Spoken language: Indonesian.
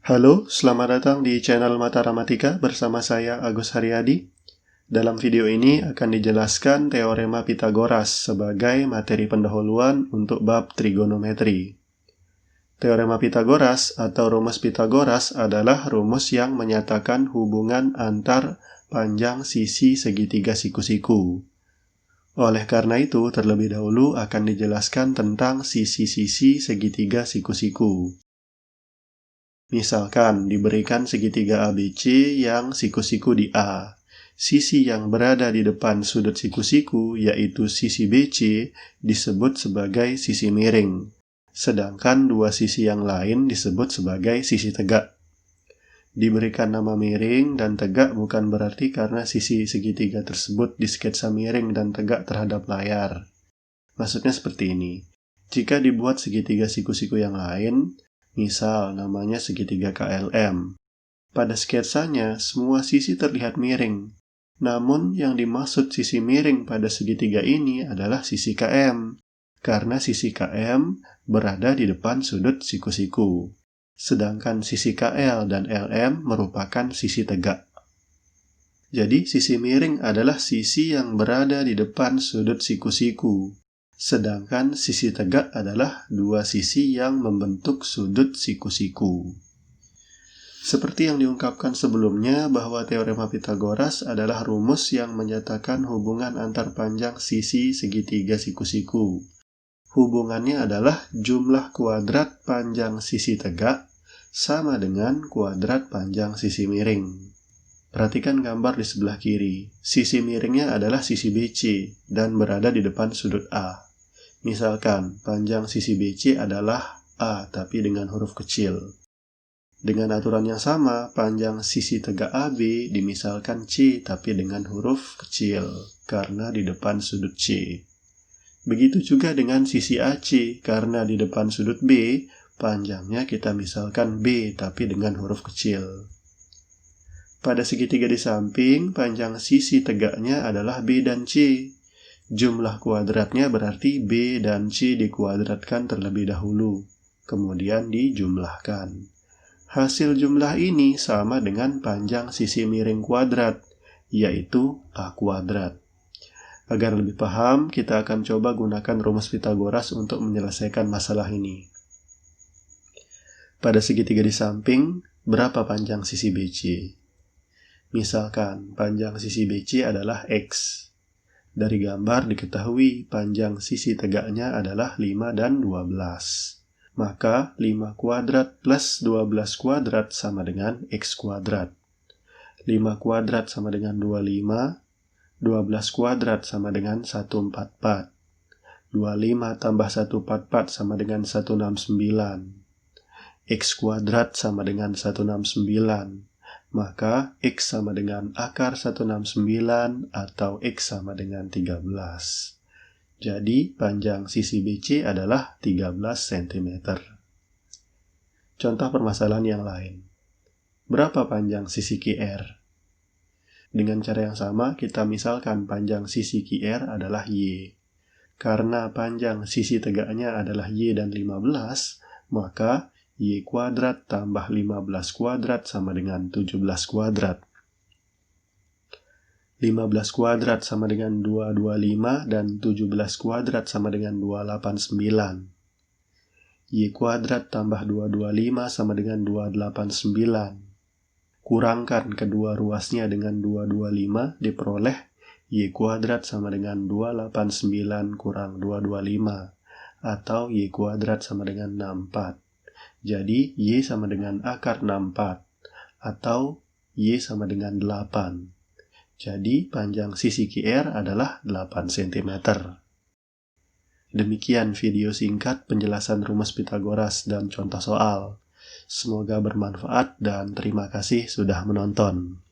Halo, selamat datang di channel Mataramatika bersama saya Agus Haryadi. Dalam video ini akan dijelaskan teorema Pitagoras sebagai materi pendahuluan untuk bab trigonometri. Teorema Pitagoras atau rumus Pitagoras adalah rumus yang menyatakan hubungan antar panjang sisi segitiga siku-siku. Oleh karena itu, terlebih dahulu akan dijelaskan tentang sisi-sisi segitiga siku-siku. Misalkan diberikan segitiga ABC yang siku-siku di A. Sisi yang berada di depan sudut siku-siku, yaitu sisi BC, disebut sebagai sisi miring. Sedangkan dua sisi yang lain disebut sebagai sisi tegak. Diberikan nama miring dan tegak bukan berarti karena sisi segitiga tersebut disketsa miring dan tegak terhadap layar. Maksudnya seperti ini. Jika dibuat segitiga siku-siku yang lain, misal namanya segitiga KLM. Pada sketsanya, semua sisi terlihat miring. Namun yang dimaksud sisi miring pada segitiga ini adalah sisi KM, karena sisi KM berada di depan sudut siku-siku. Sedangkan sisi KL dan LM merupakan sisi tegak. Jadi sisi miring adalah sisi yang berada di depan sudut siku-siku. Sedangkan sisi tegak adalah dua sisi yang membentuk sudut siku-siku. Seperti yang diungkapkan sebelumnya bahwa teorema Pitagoras adalah rumus yang menyatakan hubungan antar panjang sisi segitiga siku-siku. Hubungannya adalah jumlah kuadrat panjang sisi tegak sama dengan kuadrat panjang sisi miring. Perhatikan gambar di sebelah kiri. Sisi miringnya adalah sisi BC dan berada di depan sudut A. Misalkan, panjang sisi BC adalah A, tapi dengan huruf kecil. Dengan aturan yang sama, panjang sisi tegak AB dimisalkan C, tapi dengan huruf kecil, karena di depan sudut C. Begitu juga dengan sisi AC, karena di depan sudut B, panjangnya kita misalkan B, tapi dengan huruf kecil. Pada segitiga di samping, panjang sisi tegaknya adalah B dan C. Jumlah kuadratnya berarti B dan C dikuadratkan terlebih dahulu, kemudian dijumlahkan. Hasil jumlah ini sama dengan panjang sisi miring kuadrat, yaitu A kuadrat. Agar lebih paham, kita akan coba gunakan rumus Pitagoras untuk menyelesaikan masalah ini. Pada segitiga di samping, berapa panjang sisi BC? Misalkan, panjang sisi BC adalah X. Dari gambar diketahui panjang sisi tegaknya adalah 5 dan 12. Maka 5 kuadrat plus 12 kuadrat sama dengan X kuadrat. 5 kuadrat sama dengan 25, 12 kuadrat sama dengan 144. 25 tambah 144 sama dengan 169. X kuadrat sama dengan 169. Maka X sama dengan akar 169 atau X sama dengan 13. Jadi panjang sisi BC adalah 13 cm. Contoh permasalahan yang lain. Berapa panjang sisi QR? Dengan cara yang sama, kita misalkan panjang sisi QR adalah Y. Karena panjang sisi tegaknya adalah Y dan 15, maka Y kuadrat tambah 15 kuadrat sama dengan 17 kuadrat. 15 kuadrat sama dengan 225 dan 17 kuadrat sama dengan 289. Y kuadrat tambah 225 sama dengan 289. Kurangkan kedua ruasnya dengan 225 diperoleh Y kuadrat sama dengan 289 kurang 225 atau Y kuadrat sama dengan 64. Jadi, Y sama dengan akar 64, atau Y sama dengan 8. Jadi, panjang sisi QR adalah 8 cm. Demikian video singkat penjelasan rumus Pitagoras dan contoh soal. Semoga bermanfaat dan terima kasih sudah menonton.